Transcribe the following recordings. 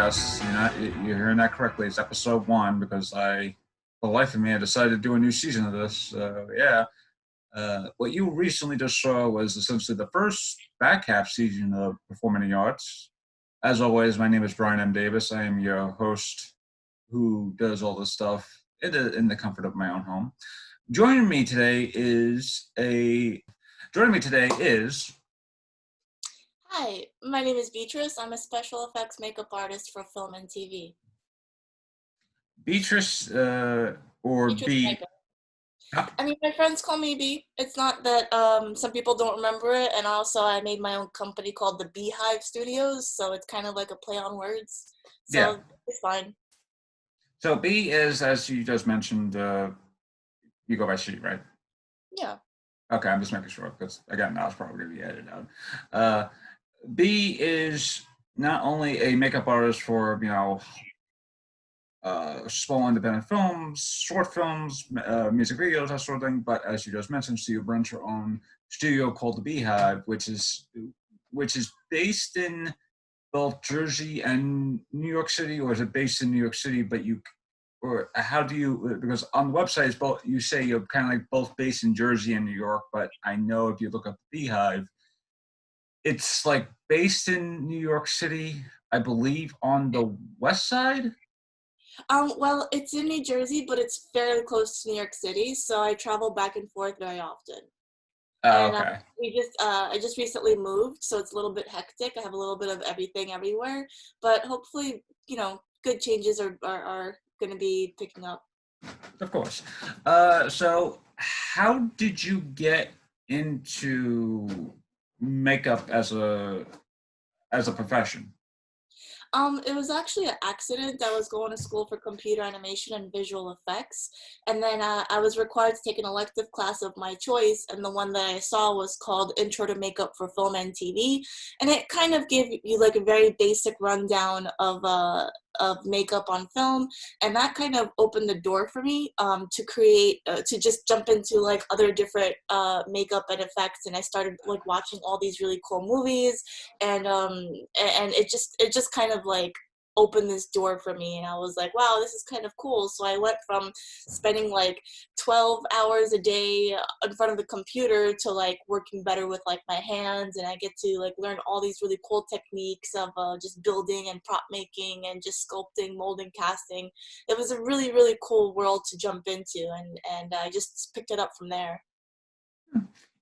Yes, you're hearing that correctly. It's episode one because for the life of me, I decided to do a new season of this. Yeah, what you recently just saw was essentially the first back half season of Performing the Arts. As always, my name is Bryan M. Davis. I am your host who does all this stuff in the comfort of my own home. Joining me today is Hi, my name is Beatrice. I'm a special effects makeup artist for film and TV. Beatrice or Beatrice B. Sniper. I mean, my friends call me B. It's not that some people don't remember it, and also I made my own company called the Beehive Studios, so it's kind of like a play on words. Yeah. So it's fine. So B is, as you just mentioned, you go by she, right? Yeah. Okay, I'm just making sure because again, that was probably going to be edited out. B is not only a makeup artist for small independent films, short films, music videos, that sort of thing. But as you just mentioned, so you runs your own studio called the Beehive, which is based in both Jersey and New York City, or is it based in New York City? But or how do you? Because on the website, it's both. You say you're kind of like both based in Jersey and New York, but I know if you look up the Beehive, it's like based in New York City, I believe, on the west side. Well, it's in New Jersey, but it's fairly close to New York City, so I travel back and forth very often. Oh, And okay. I just recently moved, so it's a little bit hectic. I have a little bit of everything everywhere, but hopefully, good changes are going to be picking up. Of course. So how did you get into makeup as a profession? It was actually an accident. I was going to school for computer animation and visual effects, and then I was required to take an elective class of my choice, and the one that I saw was called Intro to Makeup for Film and TV, and it kind of gave you like a very basic rundown of makeup on film, and that kind of opened the door for me to create to just jump into like other different makeup and effects, and I started like watching all these really cool movies, and it just kind of like opened this door for me, and I was like, wow, this is kind of cool. So I went from spending like 12 hours a day in front of the computer to like working better with like my hands, and I get to like learn all these really cool techniques of just building and prop making and just sculpting, molding, casting. It was a really, really cool world to jump into, and I just picked it up from there.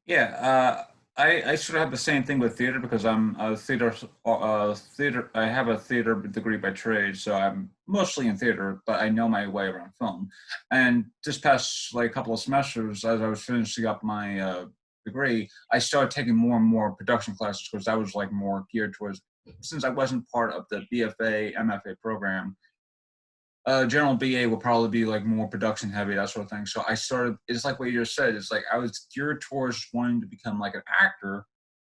Yeah, I sort of have the same thing with theater because I'm a theater. I have a theater degree by trade, so I'm mostly in theater, but I know my way around film. And this past like couple of semesters, as I was finishing up my degree, I started taking more and more production classes because I was like more geared towards since I wasn't part of the BFA MFA program. General BA will probably be like more production heavy, that sort of thing. So I started. It's like what you just said. It's like I was geared towards wanting to become like an actor,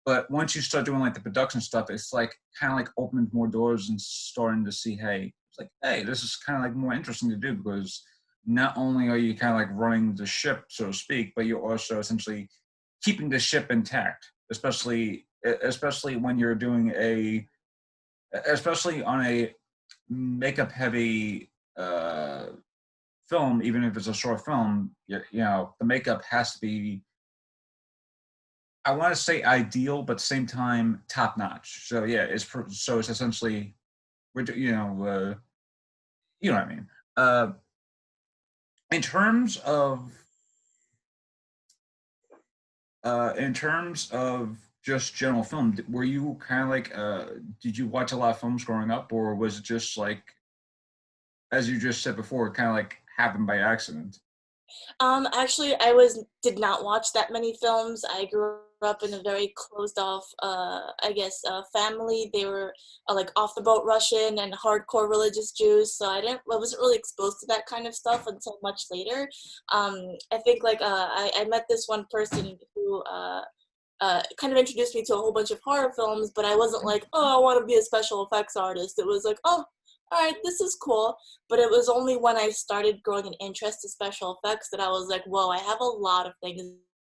but once you start doing like the production stuff, it's like kind of like opened more doors and starting to see, hey, it's like, hey, this is kind of like more interesting to do because not only are you kind of like running the ship, so to speak, but you're also essentially keeping the ship intact, especially when you're doing especially on a makeup heavy uh, film, even if it's a short film, the makeup has to be, I want to say ideal, but at the same time, top notch. So yeah, it's essentially, you know what I mean. Uh, in terms of, just general film, were you kind of like, did you watch a lot of films growing up, or was it just like, as you just said before, kind of like happened by accident? Actually, I did not watch that many films. I grew up in a very closed off, family. They were like off the boat Russian and hardcore religious Jews, so I wasn't really exposed to that kind of stuff until much later. I think like I met this one person who kind of introduced me to a whole bunch of horror films, but I wasn't like, oh, I want to be a special effects artist. It was like, oh, all right, this is cool. But it was only when I started growing an interest in special effects that I was like, whoa, I have a lot of things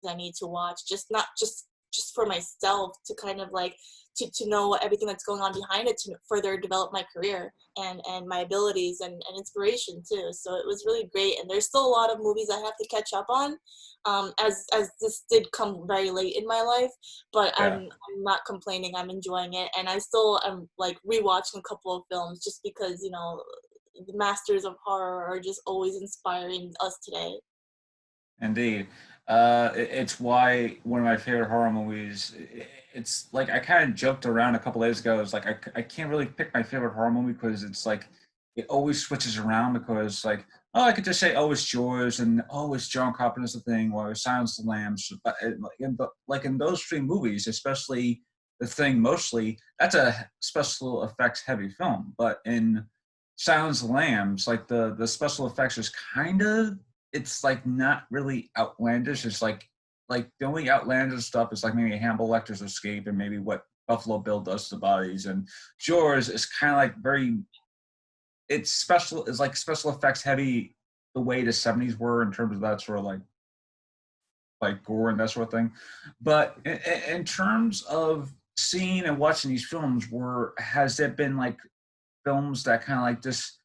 I need to watch. Just not just just for myself to kind of like to know everything that's going on behind it to further develop my career and my abilities and inspiration too. So it was really great. And there's still a lot of movies I have to catch up on, as this did come very late in my life, but Yeah. I'm not complaining. I'm enjoying it, and I still am like rewatching a couple of films just because the masters of horror are just always inspiring us today. Indeed. It's why one of my favorite horror movies. It's like I kind of joked around a couple days ago. It's like I can't really pick my favorite horror movie because it's like it always switches around because like oh I could just say oh it's Jaws and oh it's John Carpenter's The Thing or Silence of the Lambs. But like in those three movies, especially The Thing, mostly that's a special effects heavy film. But in Silence of the Lambs, like the special effects is kind of it's like not really outlandish. It's like the only outlandish stuff is like maybe Hannibal Lecter's escape and maybe what Buffalo Bill does to the bodies. And Jaws is kind of like very it's special is like special effects heavy the way the 70s were in terms of that sort of like gore and that sort of thing. But in terms of seeing and watching these films, were has there been like films that kind of like this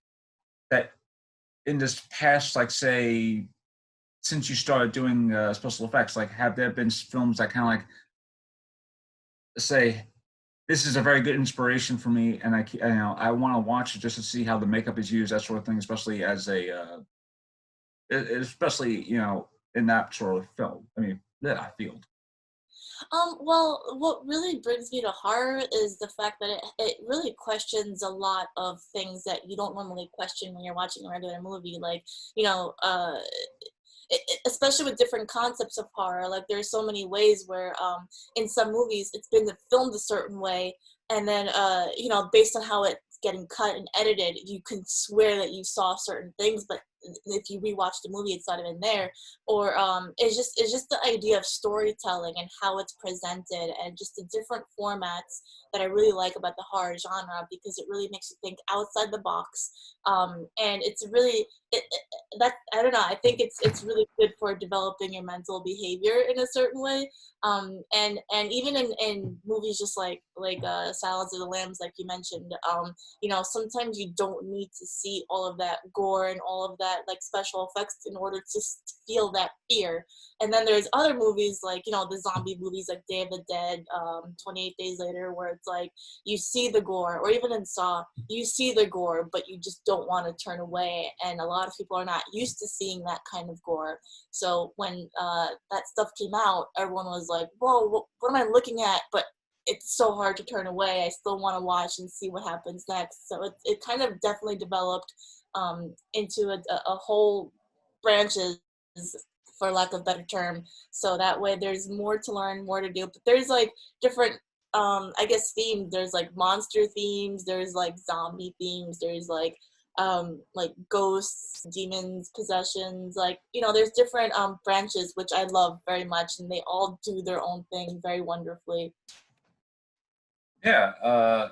that in this past like say since you started doing special effects, like have there been films that kind of like say this is a very good inspiration for me, and I want to watch it just to see how the makeup is used, that sort of thing, especially as a especially in that sort of film. I mean, yeah, field. Well, what really brings me to horror is the fact that it really questions a lot of things that you don't normally question when you're watching a regular movie. Like, you know, especially with different concepts of horror, like there's so many ways where in some movies it's been filmed a certain way, and then based on how it's getting cut and edited, you can swear that you saw certain things, but if you rewatch the movie it's not even there. Or it's just the idea of storytelling and how it's presented and just the different formats that I really like about the horror genre, because it really makes you think outside the box. And it's really that I don't know. I think it's really good for developing your mental behavior in a certain way. And even in movies just like Silence of the Lambs, like you mentioned, sometimes you don't need to see all of that gore and all of that like special effects in order to feel that fear. And then there's other movies like the zombie movies like Day of the Dead, 28 Days Later, where it's like you see the gore, or even in Saw, you see the gore, but you just don't want to turn away. And a lot of people are not used to seeing that kind of gore. So when that stuff came out, everyone was like, whoa, what am I looking at? But it's so hard to turn away. I still want to watch and see what happens next. So it kind of definitely developed into a whole branches, for lack of a better term. So that way there's more to learn, more to do. But there's like different I guess themes. There's like monster themes, there's like zombie themes, there's like ghosts, demons, possessions, like there's different branches, which I love very much, and they all do their own thing very wonderfully. Yeah,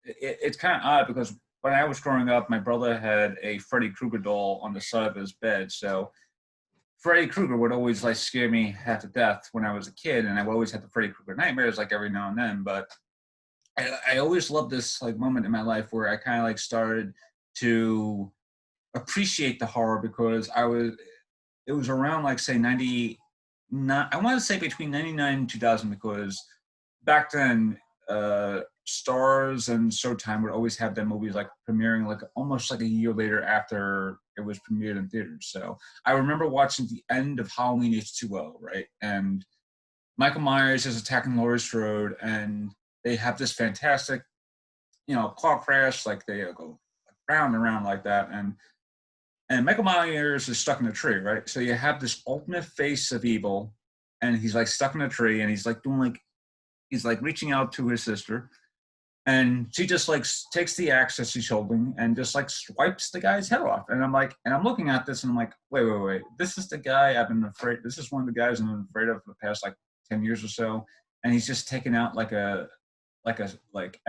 it's kind of odd because when I was growing up, my brother had a Freddy Krueger doll on the side of his bed. So Freddy Krueger would always like scare me half to death when I was a kid, and I would always had the Freddy Krueger nightmares like every now and then. But I always loved this like moment in my life where I kind of like started to appreciate the horror because it was around like say 90 not I want to say between 99 and 2000 because back then Stars and Showtime would always have their movies like premiering like almost like a year later after it was premiered in theaters. So I remember watching the end of Halloween H2O, right? And Michael Myers is attacking Laurie Strode and they have this fantastic, car crash, like they go round and round like that. And Michael Myers is stuck in a tree, right? So you have this ultimate face of evil, and he's like stuck in a tree, and he's like doing like he's like reaching out to his sister, and she just like takes the axe that she's holding and just like swipes the guy's head off. And I'm like, and I'm looking at this, and I'm like, wait, this is the guy I've been afraid. This is one of the guys I've been afraid of for the past like 10 years or so, and he's just taking out like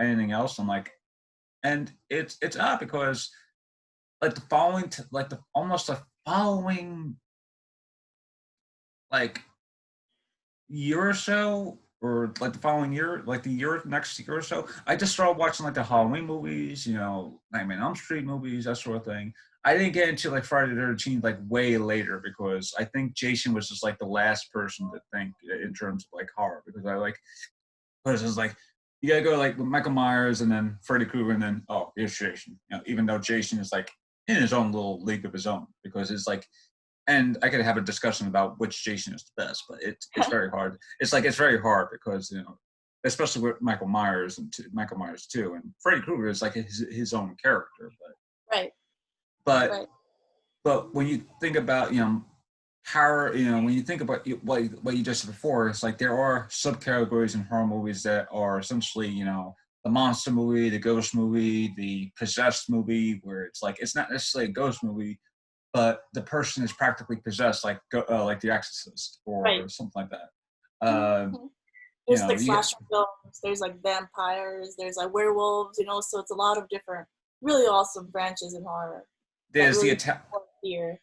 anything else. I'm like, and it's odd because like the following like the almost the following like year or so, or like the following year, like the year next year or so, I just started watching like the Halloween movies, Nightmare on Elm Street movies, that sort of thing. I didn't get into like Friday the 13th like way later because I think Jason was just like the last person to think in terms of like horror because I like because it's like you gotta go like with Michael Myers and then Freddy Krueger and then oh here's Jason. Even though Jason is like in his own little league of his own because it's like and I could have a discussion about which Jason is the best, but it's very hard. It's very hard because especially with Michael Myers too, and Freddy Krueger is like his own character. Right. But Right. but when you think about horror, when you think about what you just said before, it's like there are subcategories in horror movies that are essentially the monster movie, the ghost movie, the possessed movie, where it's like it's not necessarily a ghost movie but the person is practically possessed, like The Exorcist Right. or something like that. Mhm. You There's know, like you get, slasher films, there's like vampires, there's like werewolves, so it's a lot of different, really awesome branches in horror that there's the really Ita- explore fear.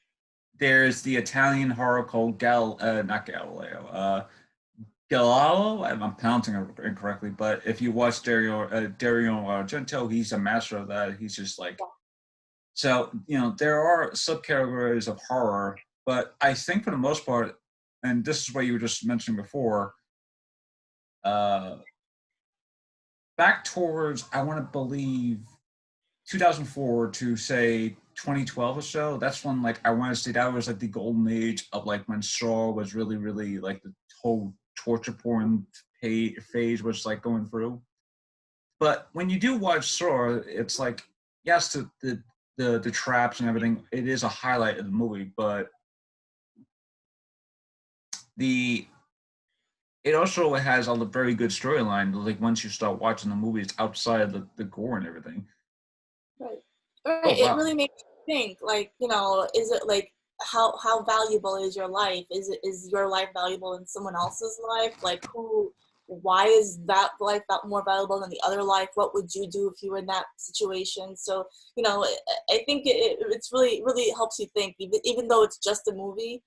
there's the Italian horror called not Galileo, Galileo. I'm pronouncing it incorrectly, but if you watch Dario Argento, he's a master of that. He's just like so. There are subcategories of horror, but I think for the most part, and this is what you were just mentioning before. Uh, Back towards I want to believe 2004 to say 2012 or so. That's when like I want to say that was like the golden age of like when Saw was really like the whole torture porn phase was like going through. But when you do watch Saw, it's like yes, the traps and everything. It is a highlight of the movie, but the it also has all the very good storyline. Like once you start watching the movie, it's outside of the gore and everything. Right. Oh Right. It wow. really makes you think, like, is it like how valuable is your life? Is your life valuable in someone else's life? Like why is that life more valuable than the other life? What would you do if you were in that situation? So, I think it's really helps you think, even though it's just a movie,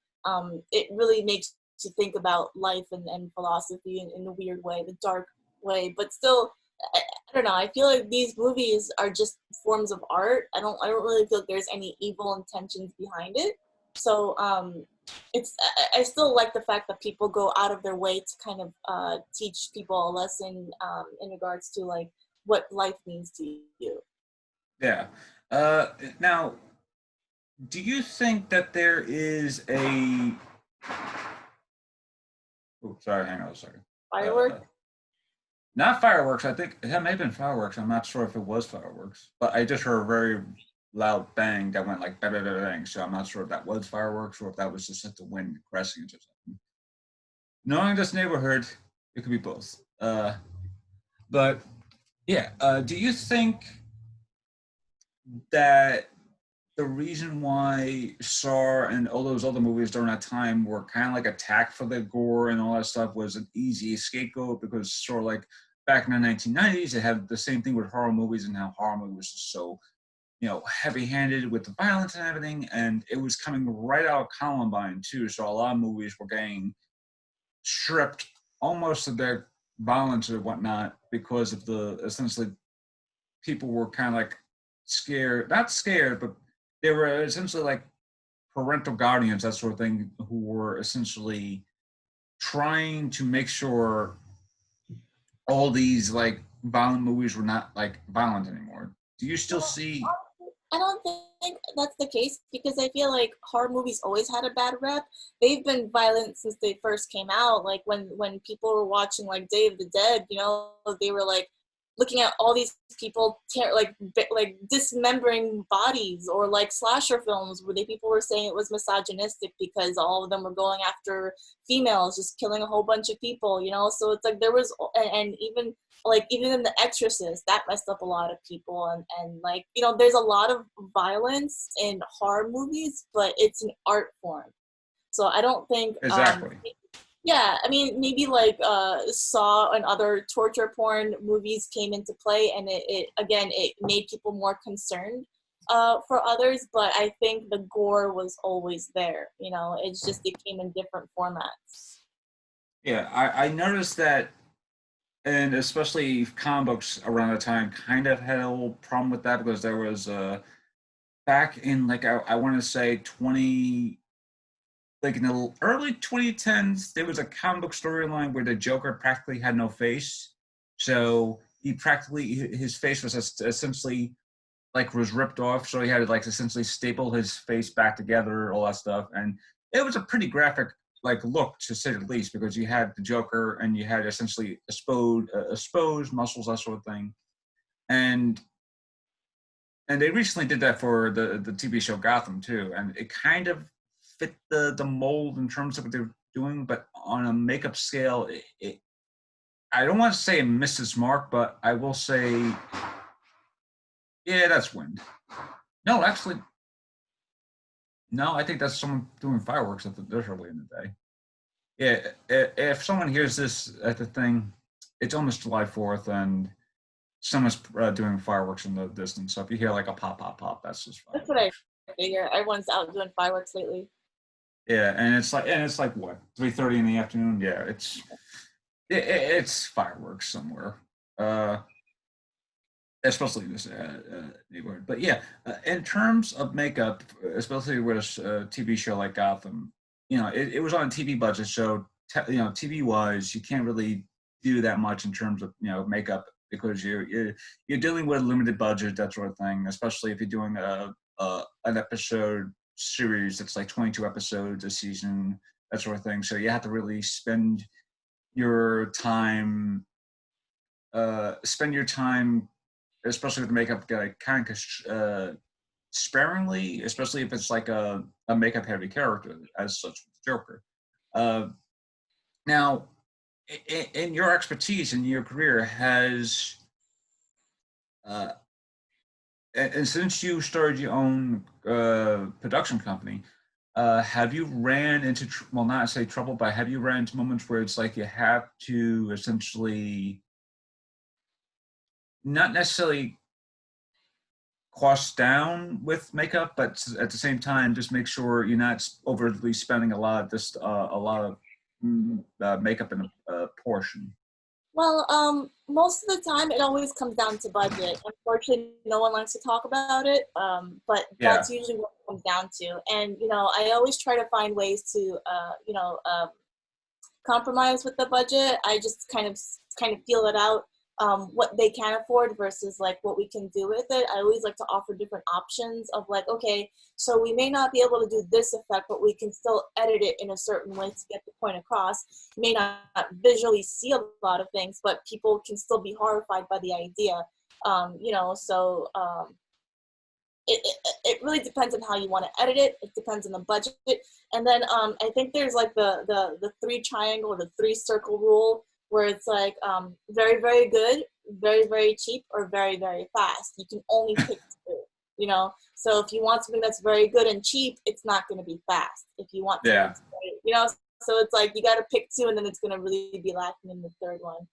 it really makes you think about life and philosophy in a weird way, the dark way, but still I don't know. I feel like these movies are just forms of art. I don't really feel like there's any evil intentions behind it. So I still like the fact that people go out of their way to kind of teach people a lesson in regards to like what life means to you. Yeah. Now, do you think that there is a? Oh, sorry, hang on a second. Uh, Firework. Not fireworks. I think that may have been fireworks. I'm not sure if it was fireworks, but I just heard a very loud bang that went like bang, bang, bang, bang. So I'm not sure if that was fireworks or if that was just like the wind crashing into something. Knowing this neighborhood, it could be both. But yeah, do you think that the reason why Saw and all those other movies during that time were kind of like attacked for the gore and all that stuff was an easy scapegoat because sort of like back in the 1990s, it had the same thing with horror movies and how horror movies was just so heavy-handed with the violence and everything, and it was coming right out of Columbine too. So a lot of movies were getting stripped almost of their violence or whatnot because of the essentially people were kind of like scared, not scared, but they were essentially like parental guardians, that sort of thing, who were essentially trying to make sure all these like violent movies were not like violent anymore. Do you still Well, see? I don't think that's the case because I feel like horror movies always had a bad rep. They've been violent since they first came out. Like when people were watching like Day of the Dead, they were like looking at all these people like dismembering bodies, or like slasher films where people were saying it was misogynistic because all of them were going after females, just killing a whole bunch of people. So it's like there was, and even like even in The Exorcist, that messed up a lot of people, and like there's a lot of violence in horror movies, but it's an art form. So I don't think Exactly. yeah, I mean maybe like Saw and other torture porn movies came into play, and it again it made people more concerned for others, but I think the gore was always there. It's just it came in different formats. Yeah, I noticed that, and especially comic books around the time kind of had a little problem with that because there was back in like I want to say 20 like in the early 2010s there was a comic book storyline where the Joker practically had no face, so he practically his face was essentially like was ripped off, so he had to like essentially staple his face back together, all that stuff, and it was a pretty graphic like look to say the least because you had the Joker and you had essentially exposed muscles, that sort of thing, and they recently did that for the TV show Gotham too, and it kind of fit the mold in terms of what they're doing, but on a makeup scale, I don't want to say it missed its mark, but I will say, yeah, that's wind. No, actually, no, I think that's someone doing fireworks at this early in the day. Yeah, if someone hears this at the thing, it's almost July 4th, and someone's doing fireworks in the distance. So if you hear like a pop, pop, pop, that's just That's what I fireworks. figure. Everyone's out doing fireworks lately. Yeah, and it's like what 3:30 in the afternoon. Yeah, it's fireworks somewhere. Uh, Especially in this neighborhood. But yeah, in terms of makeup, especially with a TV show like Gotham, it was on a TV budget, so TV wise, you can't really do that much in terms of makeup because you're dealing with a limited budget, that sort of thing. Especially if you're doing an episode series that's like 22 episodes a season, that sort of thing. So you have to really your time spend your time, especially with the makeup guy, kind of sparingly, especially if it's like a makeup heavy character as such with Joker. Uh, Now, in your expertise in your career, has uh, and since you started your own production company, have you ran into well, not say trouble, but have you ran into moments where it's like you have to essentially not necessarily costs down with makeup, but at the same time, just make sure you're not overly spending a lot of this, a lot of makeup in a portion. Well, most of the time it always comes down to budget. Unfortunately, no one likes to talk about it, but Yeah, that's usually what it comes down to. And I always try to find ways to, compromise with the budget. I just kind of feel it out, what they can afford versus like what we can do with it. I always like to offer different options of like, okay, so we may not be able to do this effect, but we can still edit it in a certain way to get the point across. You may not visually see a lot of things, but people can still be horrified by the idea. It really depends on how you want to edit it. It depends on the budget. And then I think there's like the three triangle or the three circle rule where it's like very, very good, very, very cheap, or very, very fast. You can only pick two. So if you want something that's very good and cheap, it's not going to be fast. If you want something yeah, that's so it's like you got to pick two and then it's going to really be lacking in the third one.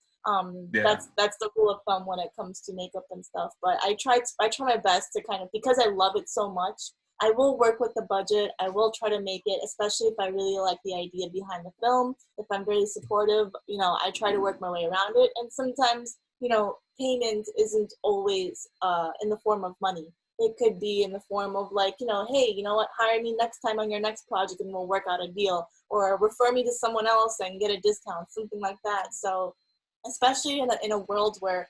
yeah, That's the rule of thumb when it comes to makeup and stuff. But I try my best to kind of, because I love it so much, I will work with the budget. I will try to make it, especially if I really like the idea behind the film. If I'm really supportive, I try to work my way around it. And sometimes, payment isn't always in the form of money. It could be in the form of like, hey, you know what, hire me next time on your next project and we'll work out a deal, or refer me to someone else and get a discount, something like that. So especially in a world where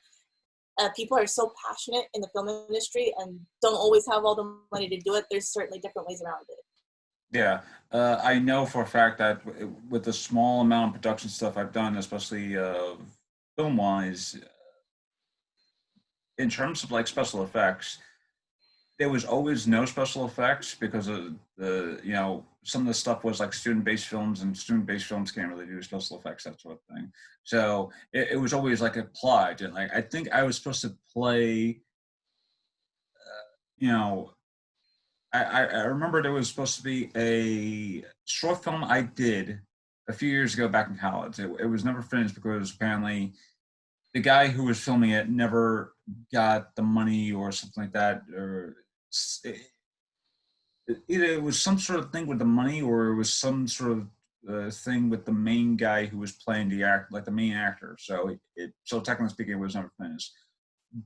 people are so passionate in the film industry and don't always have all the money to do it, there's certainly different ways around it. yeah. I know for a fact that with the small amount of production stuff I've done, especially film wise, in terms of like special effects, there was always no special effects because of the some of the stuff was like student-based films, and student-based films can't really do special effects, that sort of thing. So it was always like applied, and like I think I was supposed to play you know I remember there was supposed to be a short film I did a few years ago back in college. It was never finished because apparently the guy who was filming it never got the money or something like that, or either it was some sort of thing with the money or it was some sort of thing with the main guy who was playing the act, like the main actor. So so technically speaking, it was never finished.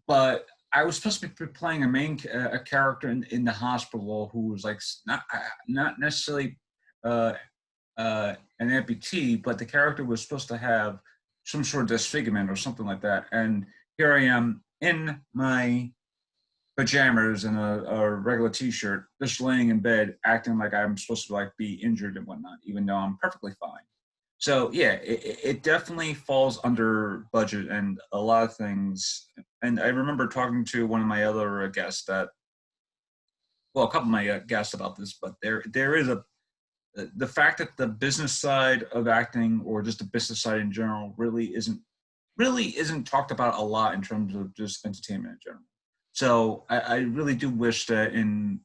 But I was supposed to be playing a character in the hospital who was like not necessarily uh, an amputee, but the character was supposed to have some sort of disfigurement or something like that. And here I am in my pajamas and a regular t-shirt, just laying in bed, acting like I'm supposed to like be injured and whatnot, even though I'm perfectly fine. So yeah, it definitely falls under budget and a lot of things. And I remember talking to one of my other guests that, well, a couple of my guests about this, but there is the fact that the business side of acting or just the business side in general really isn't talked about a lot in terms of just entertainment in general. So I really do wish that in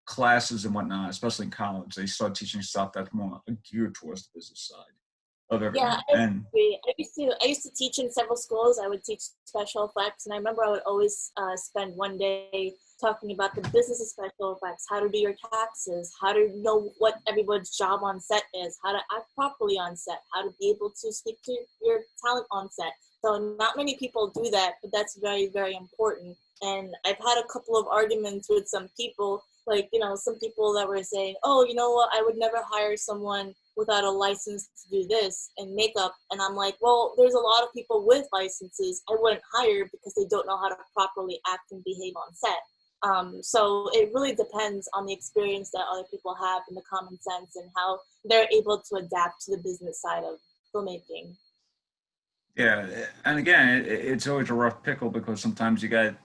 classes and whatnot, especially in college, they start teaching stuff that's more geared towards the business side of Yeah, everything. I And agree. I used to teach in several schools. I would teach special effects, and I remember I would always spend one day talking about the business of special effects, how to do your taxes, how to know what everyone's job on set is, how to act properly on set, how to be able to speak to your talent on set. So not many people do that, but that's very, very important. And I've had a couple of arguments with some people, like, some people that were saying, oh, you know what, I would never hire someone without a license to do this and makeup. And I'm like, well, there's a lot of people with licenses I wouldn't hire because they don't know how to properly act and behave on set. So it really depends on the experience that other people have and the common sense and how they're able to adapt to the business side of filmmaking. yeah, and again, it's always a rough pickle because sometimes you got to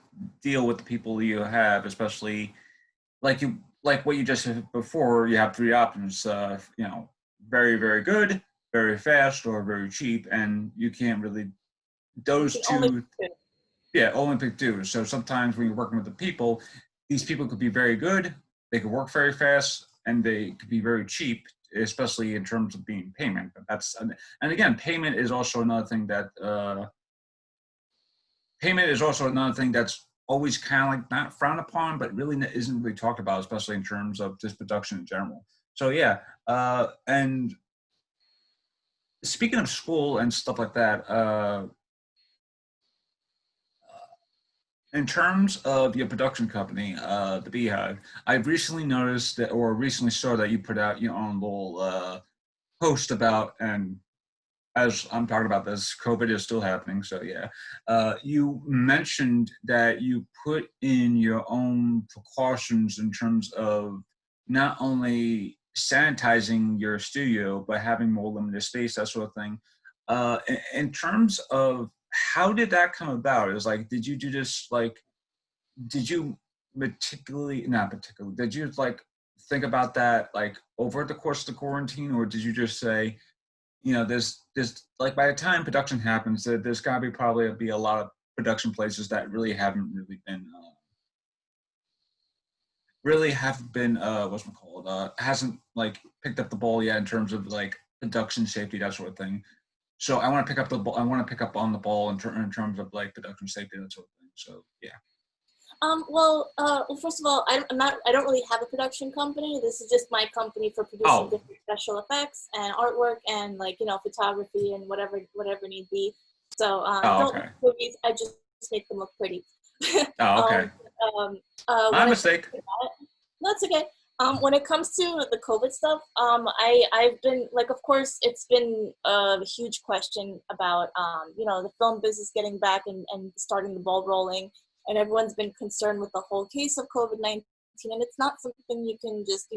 deal with the people you have, especially like what you just said before. You have three options. Very very good, very fast, or very cheap, and you can't really You those can only two. Yeah, Olympic dues. So sometimes when you're working with the people, these people could be very good, they could work very fast, and they could be very cheap, especially in terms of being payment. But and again, payment is also another thing that's always kind of like not frowned upon, but really isn't really talked about, especially in terms of just production in general. So yeah, and speaking of school and stuff like that, in terms of your production company, the Beehive, I've recently noticed that, or recently saw that you put out your own little post about, and as I'm talking about this, COVID is still happening. So yeah, you mentioned that you put in your own precautions in terms of not only sanitizing your studio, but having more limited space, that sort of thing. In terms of how did that come about? Is like, did you do this like did you not particularly, did you like think about that like over the course of the quarantine, or did you just say, there's like by the time production happens, there's got to be probably be a lot of production places that really haven't been what's it called hasn't like picked up the ball yet in terms of like production safety, that sort of thing. So I want to pick up the ball. I want to pick up on the ball in terms of like production safety, that sort of thing. So yeah. Well, first of all, I don't really have a production company. This is just my company for producing Oh. different special effects and artwork and like, photography and whatever need be. So, Oh, don't okay. make movies. I just make them look pretty. Oh, okay. um, My when it comes mistake. to that, that's okay. When it comes to the COVID stuff, I've been like, of course, it's been a huge question about, the film business getting back and starting the ball rolling, and everyone's been concerned with the whole case of COVID-19, and it's not something you can just,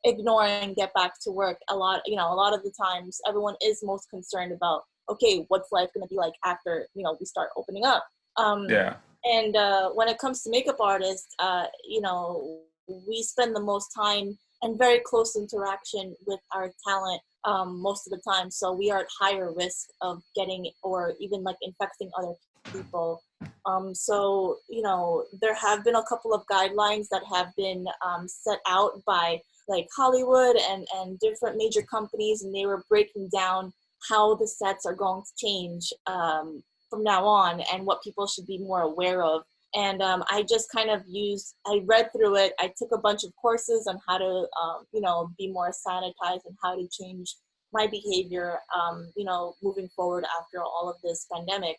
ignore and get back to work. A lot of the times, everyone is most concerned about, okay, what's life going to be like after, we start opening up. Yeah. And when it comes to makeup artists, we spend the most time and very close interaction with our talent most of the time. So we are at higher risk of getting or even like infecting other people. So, there have been a couple of guidelines that have been set out by like Hollywood and different major companies, and they were breaking down how the sets are going to change from now on and what people should be more aware of. And I just kind of I read through it. I took a bunch of courses on how to, be more sanitized and how to change my behavior, moving forward after all of this pandemic.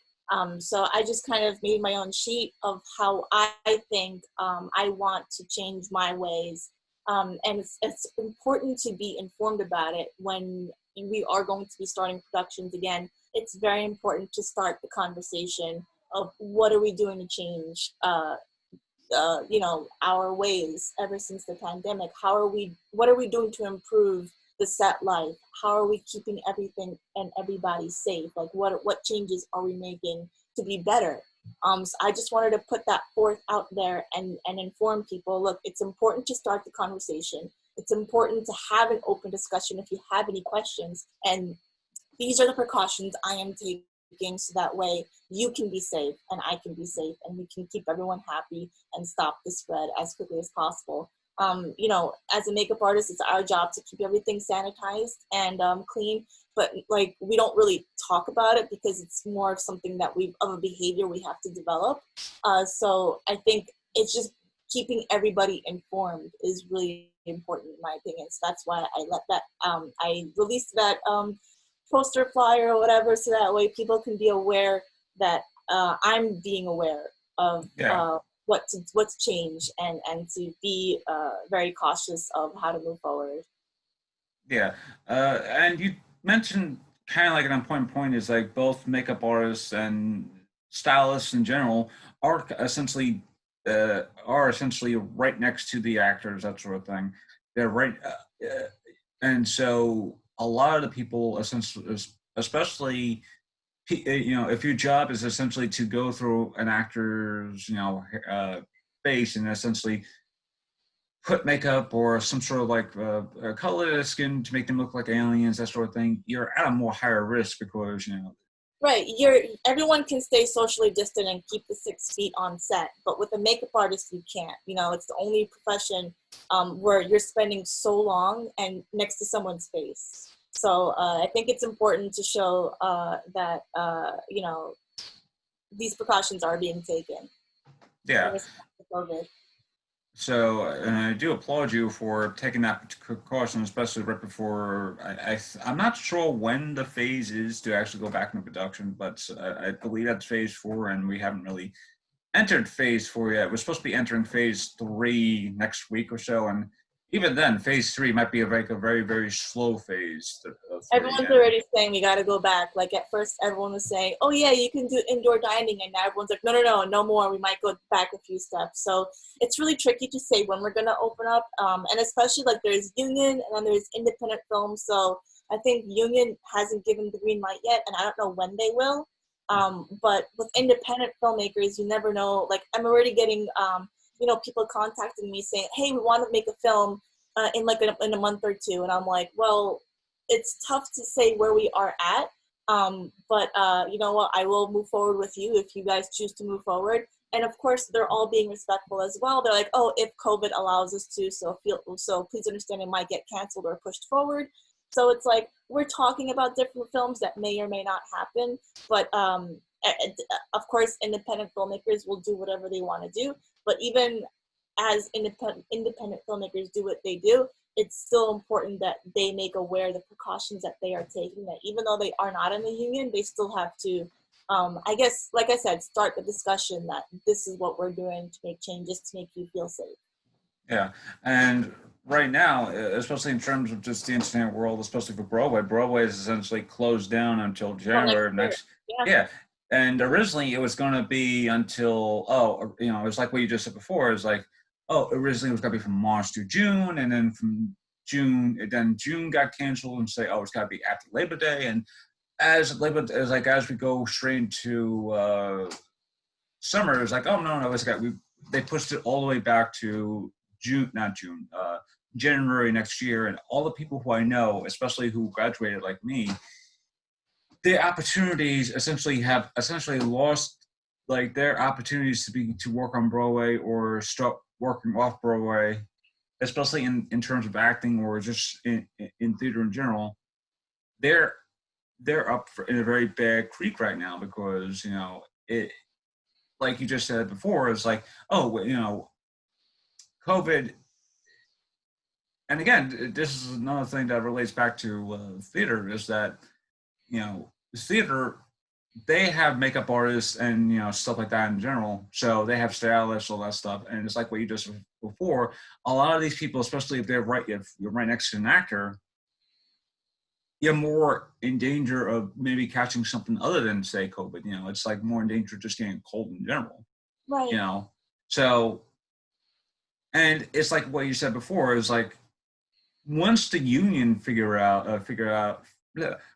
So I just kind of made my own sheet of how I think I want to change my ways. And it's important to be informed about it when we are going to be starting productions again. It's very important to start the conversation of what are we doing to change, our ways ever since the pandemic. What are we doing to improve the set life? How are we keeping everything and everybody safe? Like what changes are we making to be better? So I just wanted to put that forth out there and inform people, look, it's important to start the conversation. It's important to have an open discussion if you have any questions. And these are the precautions I am taking so that way you can be safe and I can be safe and we can keep everyone happy and stop the spread as quickly as possible. As a makeup artist, it's our job to keep everything sanitized and clean, but like we don't really talk about it because it's more of something that of a behavior we have to develop. So I think it's just keeping everybody informed is really important in my opinion. So that's why I released that poster flyer or whatever, so that way people can be aware that I'm being aware of Yeah. what to change and to be very cautious of how to move forward. Yeah. And you mentioned kind of like an important point is like both makeup artists and stylists in general are essentially right next to the actors, that sort of thing. They're right, and so a lot of the people essentially, especially if your job is essentially to go through an actor's face and essentially put makeup or some sort of like color their skin to make them look like aliens, that sort of thing, you're at a more higher risk because Right, everyone can stay socially distant and keep the 6 feet on set, but with a makeup artist you can't. It's the only profession where you're spending so long and next to someone's face. So I think it's important to show that these precautions are being taken in yeah. response to COVID. So, and I do applaud you for taking that precaution, especially right before. I'm not sure when the phase is to actually go back into production, but I believe that's phase 4, and we haven't really entered phase 4 yet. We're supposed to be entering phase 3 next week or so, and even then, phase 3 might be a very, very slow phase of 3. Everyone's already saying we got to go back. Like at first, everyone was saying, "Oh yeah, you can do indoor dining," and now everyone's like, "No more. We might go back a few steps." So it's really tricky to say when we're gonna open up, and especially like there's union and then there's independent films. So I think union hasn't given the green light yet, and I don't know when they will. But with independent filmmakers, you never know. Like I'm already getting, people contacting me saying, "Hey, we want to make a film in in a month or two," and I'm like, "Well, it's tough to say where we are at, but you know what? I will move forward with you if you guys choose to move forward." And of course, they're all being respectful as well. They're like, "Oh, if COVID allows us to, so please understand it might get canceled or pushed forward." So it's like we're talking about different films that may or may not happen, but of course, independent filmmakers will do whatever they want to do. But even as independent filmmakers do what they do, it's still important that they make aware the precautions that they are taking, that even though they are not in the union, they still have to, I guess, like I said, start the discussion that this is what we're doing to make changes to make you feel safe. Yeah, and right now, especially in terms of just the entertainment world, especially for Broadway is essentially closed down until Well, next January of year. next. Yeah. Yeah, and originally it was going to be until it was like what you just said before. Is like originally it was going to be from March to June, and then from June got canceled and say it's got to be after Labor Day, and as we go straight into summer, it's like no, they pushed it all the way back to January next year, and all the people who I know, especially who graduated like me, their opportunities have essentially lost like their opportunities to work on Broadway or start working off Broadway, especially in terms of acting or just in theater in general. They're up in a very bad creek right now because it like you just said before, is like, oh, well, COVID. And again, this is another thing that relates back to theater, is that theater, they have makeup artists and stuff like that in general. So they have stylists, all that stuff, and it's like what you just said before. A lot of these people, especially if you're right next to an actor, you're more in danger of maybe catching something other than say COVID. It's like more in danger of just getting a cold in general. You Right. know, so and it's like what you said before is like once the union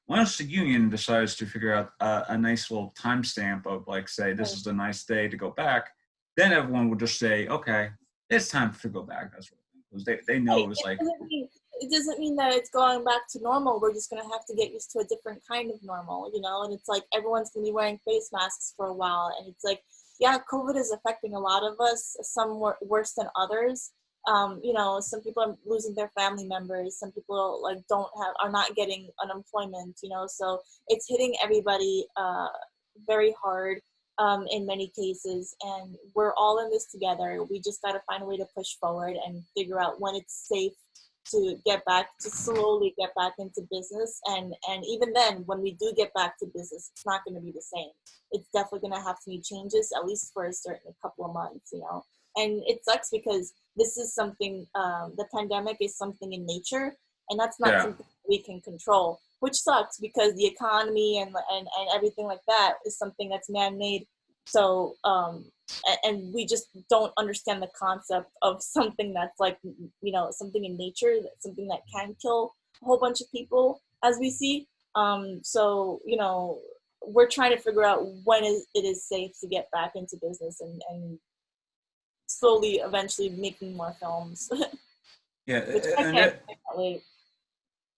once the union decides to figure out a nice little timestamp of like say this Right. is the nice day to go back, then everyone will just say okay, it's time to go back. That's what because they Right. know it's like It doesn't mean that it's going back to normal. We're just gonna have to get used to a different kind of normal, And it's like everyone's gonna be wearing face masks for a while, and it's like, yeah, COVID is affecting a lot of us. Some worse than others. Some people are losing their family members. Some people like are not getting unemployment. So it's hitting everybody very hard in many cases, and we're all in this together. We just got to find a way to push forward and figure out when it's safe to slowly get back into business. And even then, when we do get back to business, it's not going to be the same. It's definitely going to have to be changes, at least for a certain couple of months. And it sucks because this is something, the pandemic is something in nature, and that's not yeah, something we can control, which sucks because the economy and everything like that is something that's man-made. So and we just don't understand the concept of something that's like something in nature, something that can kill a whole bunch of people, as we see. So we're trying to figure out when it is safe to get back into business, and slowly eventually making more films. yeah, Which I and can't it, wait.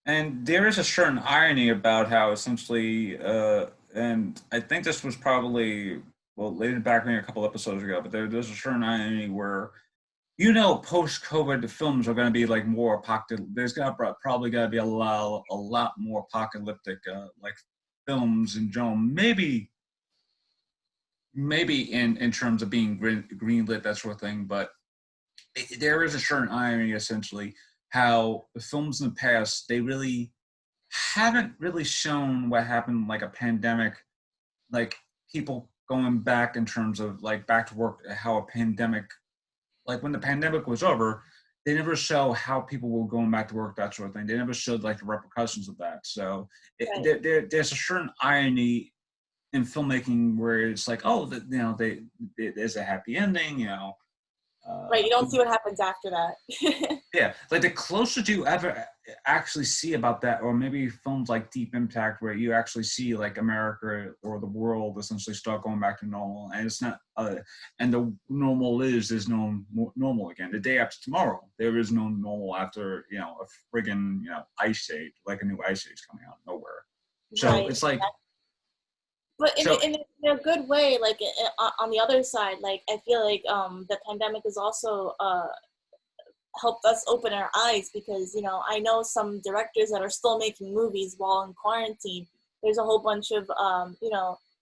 and there is a certain irony about how essentially, and I think this was probably well laid back maybe a couple episodes ago, but there's a certain irony where post-COVID the films are going to be like more apocalyptic. There's probably going to be a lot more apocalyptic like films in general. Maybe in terms of being greenlit, that sort of thing. But there is a certain irony, essentially, how the films in the past they really haven't really shown what happened like a pandemic, like people going back in terms of like back to work, how a pandemic like when the pandemic was over, they never show how people were going back to work, that sort of thing. They never showed like the repercussions of that. So Right. there's a certain irony in filmmaking where it's like, oh, there's a happy ending, Right. uh, You don't see what happens after that. yeah, like the closest you ever actually see about that, or maybe films like Deep Impact, where you actually see like America or the world essentially start going back to normal, and it's not, and the normal is no normal again. The day after tomorrow, there is no normal after a friggin' ice age, like a new ice age coming out of nowhere. So Right. it's like But so in a good way, like on the other side, like I feel like the pandemic has also helped us open our eyes, because I know some directors that are still making movies while in quarantine. There's a whole bunch of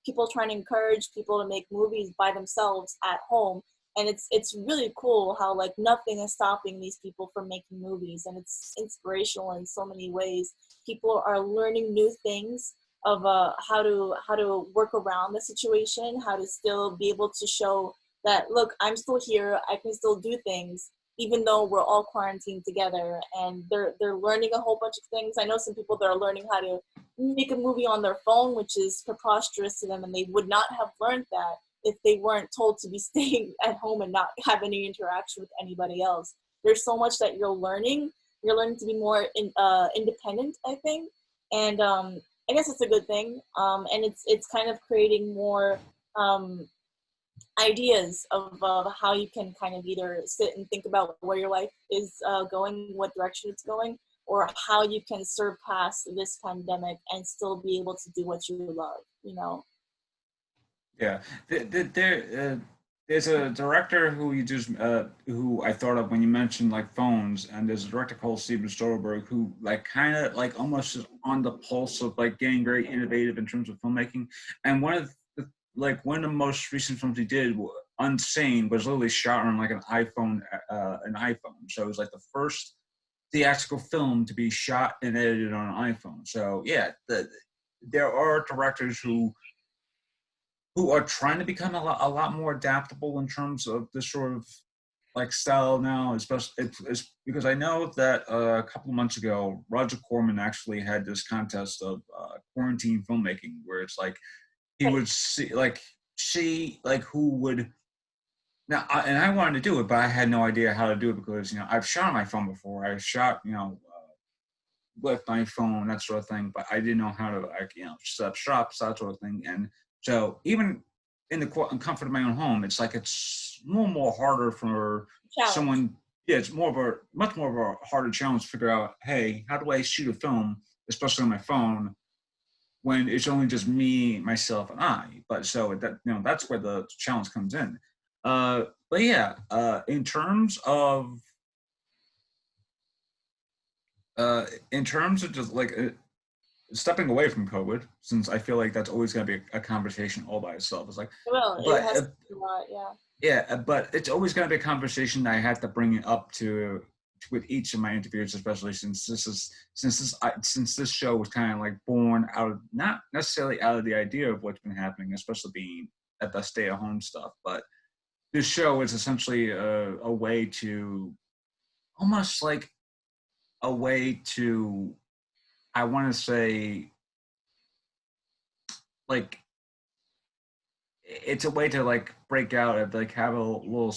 people trying to encourage people to make movies by themselves at home, and it's really cool how like nothing is stopping these people from making movies, and it's inspirational in so many ways. People are learning new things of how to work around the situation, how to still be able to show that, look, I'm still here, I can still do things even though we're all quarantined together. And they're learning a whole bunch of things. I know some people that are learning how to make a movie on their phone, which is preposterous to them, and they would not have learned that if they weren't told to be staying at home and not have any interaction with anybody else. There's so much that you're learning. You're learning to be more independent, I think, and I guess it's a good thing. And it's kind of creating more um, ideas of how you can kind of either sit and think about where your life is going, what direction it's going, or how you can surpass this pandemic and still be able to do what you love. yeah, there's a director who who I thought of when you mentioned like phones, and there's a director called Steven Soderbergh who like kind of like almost is on the pulse of like getting very innovative in terms of filmmaking. And one of the like one of the most recent films he did, Unsane, was literally shot on like an iPhone. So it was like the first theatrical film to be shot and edited on an iPhone. So yeah, there are directors who are trying to become a lot more adaptable in terms of this sort of like style now, especially it's because I know that a couple of months ago, Roger Corman actually had this contest of quarantine filmmaking where it's like he Right. would see like who would now, and I wanted to do it, but I had no idea how to do it because I've shot on my phone before. I shot with my phone, that sort of thing, but I didn't know how to like set up shots, that sort of thing. And so even in the comfort of my own home, it's like it's more harder for Challenge. someone. Yeah, it's much more of a harder challenge to figure out. Hey, how do I shoot a film, especially on my phone, when it's only just me, myself, and I? But so that that's where the challenge comes in. But yeah, in terms of just like stepping away from COVID, since I feel like that's always going to be a conversation all by itself. It's like, Well, it but has to be a lot, yeah. yeah, but it's always going to be a conversation that I have to bring it up to with each of my interviews, especially since this show was kind of like born out of not necessarily out of the idea of what's been happening, especially being at the stay-at-home stuff, but this show is essentially a way to almost like a way to I want to say like it's a way to like break out and like have a little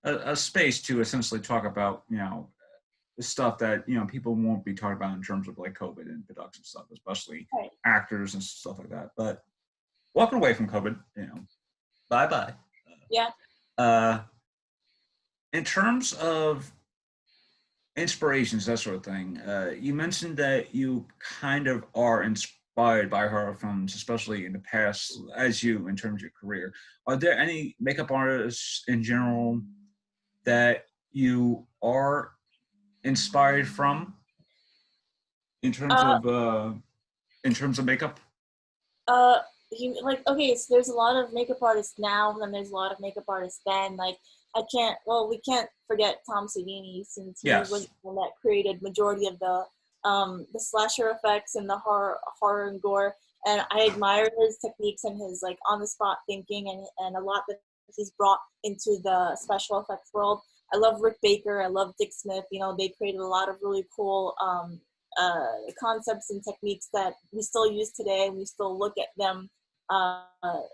a space to essentially talk about the stuff that people won't be talking about in terms of like COVID and production stuff, especially Right. actors and stuff like that. But walking away from COVID, bye bye. Yeah. Uh, in terms of inspirations, that sort of thing, you mentioned that you kind of are inspired by horror films, especially in the past, as you in terms of your career. Are there any makeup artists in general that you are inspired from in terms Uh, of makeup? uh, like, okay, so there's a lot of makeup artists now, and there's a lot of makeup artists then. Like, we can't forget Tom Savini, since he was Yes. the one that created majority of the slasher effects and the horror and gore. And I admire his techniques and his like on the spot thinking, and a lot that he's brought into the special effects world. I love Rick Baker. I love Dick Smith. They created a lot of really cool concepts and techniques that we still use today, and we still look at them uh,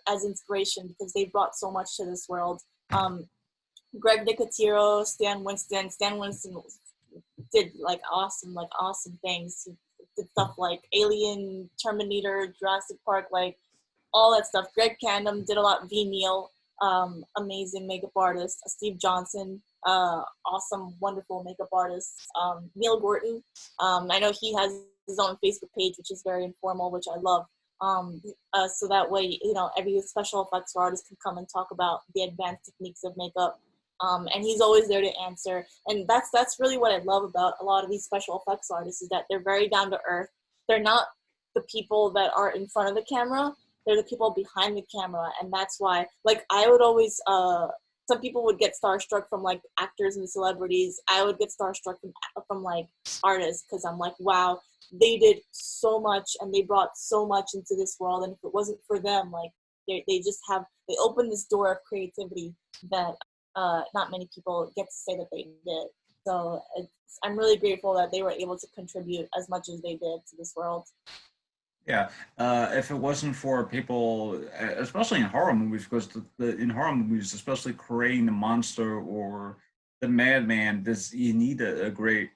as inspiration because they brought so much to this world. Greg Nicotero, Stan Winston. Stan Winston did like awesome things. He did stuff like Alien, Terminator, Jurassic Park, like all that stuff. Greg Candom did a lot. V. Neil, amazing makeup artist. Steve Johnson, awesome, wonderful makeup artist. Neil Gorton, I know he has his own Facebook page, which is very informal, which I love. So that way, every special effects artist can come and talk about the advanced techniques of makeup. And he's always there to answer. And that's really what I love about a lot of these special effects artists, is that they're very down to earth. They're not the people that are in front of the camera. They're the people behind the camera. And that's why, like, I would always, some people would get starstruck from like actors and celebrities. I would get starstruck from like artists, because I'm like, wow, they did so much and they brought so much into this world. And if it wasn't for them, like they opened this door of creativity that not many people get to say that they did. So I'm really grateful that they were able to contribute as much as they did to this world. Yeah, if it wasn't for people, especially in horror movies, because in horror movies, especially creating the monster or the madman, this you need a great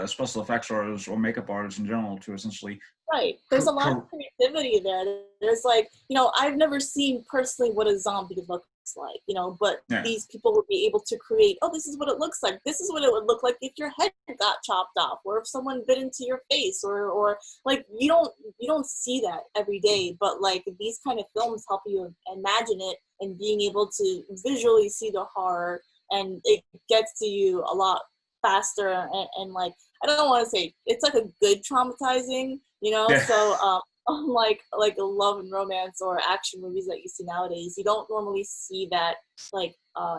special effects artist or makeup artist in general to essentially. Right. There's a lot of creativity there. There's like, I've never seen personally what a zombie looks like, but Yeah, these people would be able to create, oh, this is what it looks like. This is what it would look like if your head got chopped off, or if someone bit into your face, or like you don't see that every day, but like these kind of films help you imagine it, and being able to visually see the horror, and it gets to you a lot faster, and like, I don't want to say it's like a good traumatizing, yeah, so unlike love and romance or action movies that you see nowadays, you don't normally see that like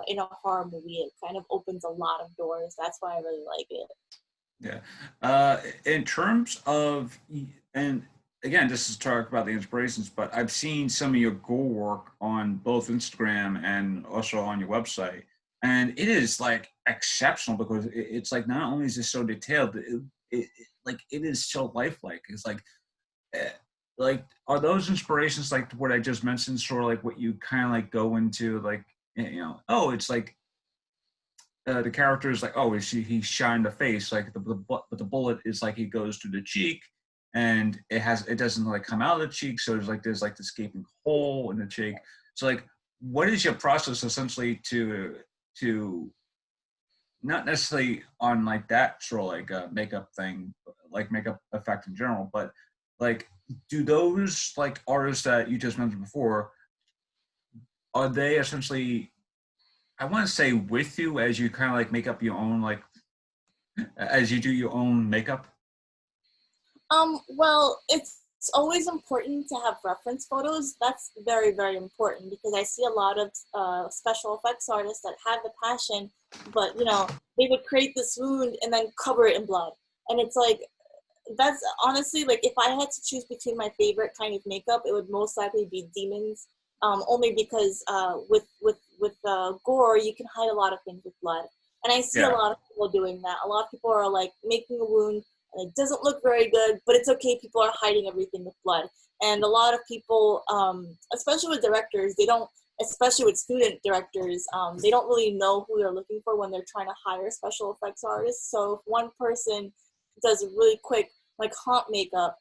in a horror movie. It kind of opens a lot of doors. That's why I really like it. Yeah. In terms of, and again, this is talk about the inspirations, but I've seen some of your gore work on both Instagram and also on your website, and it is like exceptional because it's like not only is it so detailed, like it is so lifelike. It's eh, like are those inspirations like what I just mentioned, sort of like what you kind of like go into, like oh, it's like the character is like, oh, he shot in the face, like but the bullet is like he goes to the cheek, and it doesn't like come out of the cheek, so there's like this gaping hole in the cheek. So like, what is your process essentially to not necessarily on like that sort of like makeup thing, like makeup effect in general, but like do those like artists that you just mentioned before, are they essentially, I want to say with you as you kind of like make up your own like as you do your own makeup? Well, it's always important to have reference photos. That's very, very important because I see a lot of special effects artists that have the passion, but they would create this wound and then cover it in blood. And it's like, that's honestly like if I had to choose between my favorite kind of makeup, it would most likely be demons. Only because with gore, you can hide a lot of things with blood, and I see a Yeah. lot of people doing that. A lot of people are like making a wound, and it doesn't look very good, but it's okay. People are hiding everything with blood, and a lot of people, especially with directors, they don't. Especially with student directors, they don't really know who they're looking for when they're trying to hire special effects artists. So if one person does a really quick like haunt makeup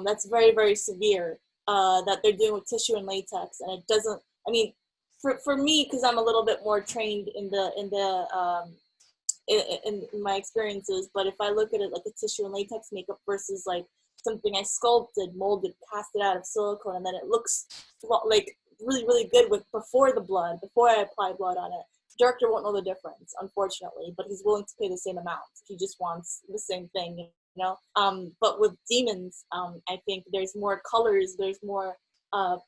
that's very very severe that they're doing with tissue and latex, and it doesn't. I mean, for me, because I'm a little bit more trained in my experiences, but if I look at it like a tissue and latex makeup versus like something I sculpted, molded, casted out of silicone, and then it looks like really really good with before the blood, before I apply blood on it. Director won't know the difference, unfortunately, but he's willing to pay the same amount. He just wants the same thing, But with demons, I think there's more colors, there's more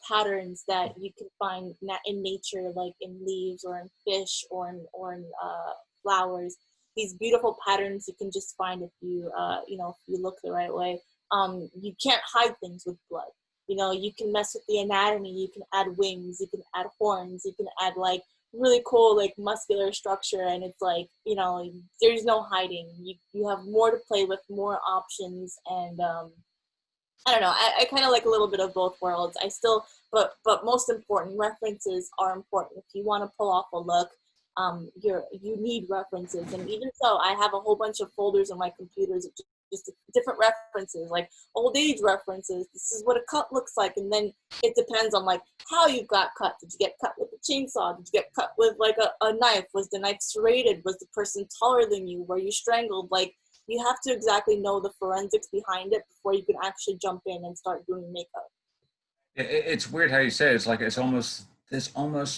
patterns that you can find in nature, like in leaves or in fish or in flowers. These beautiful patterns you can just find if if you look the right way. You can't hide things with blood. You can mess with the anatomy. You can add wings. You can add horns. You can add like really cool like muscular structure, and it's like there's no hiding. You have more to play with, more options, and I don't know. I kind of like a little bit of both worlds. I still, but most important, references are important. If you want to pull off a look, you need references. And even so, I have a whole bunch of folders on my computers of just different references, like old age references. This is what a cut looks like, and then it depends on like how you got cut. Did you get cut with a chainsaw? Did you get cut with like a knife? Was the knife serrated? Was the person taller than you? Were you strangled? Like you have to exactly know the forensics behind it before you can actually jump in and start doing makeup. It's weird how you say it. It's like there's almost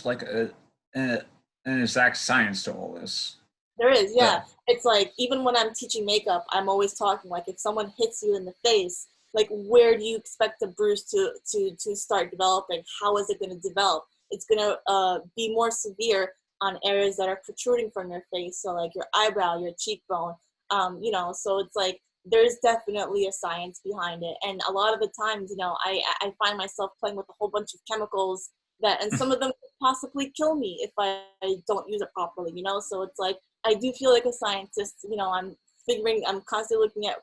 like a an exact science to all this. There is, Uh, yeah. It's like even when I'm teaching makeup, I'm always talking like if someone hits you in the face, like where do you expect the bruise to start developing? How is it going to develop? It's going to be more severe on areas that are protruding from your face, so like your eyebrow, your cheekbone. So it's like there's definitely a science behind it, and a lot of the times, I find myself playing with a whole bunch of chemicals and some of them could possibly kill me if I don't use it properly. So it's like I do feel like a scientist. I'm constantly looking at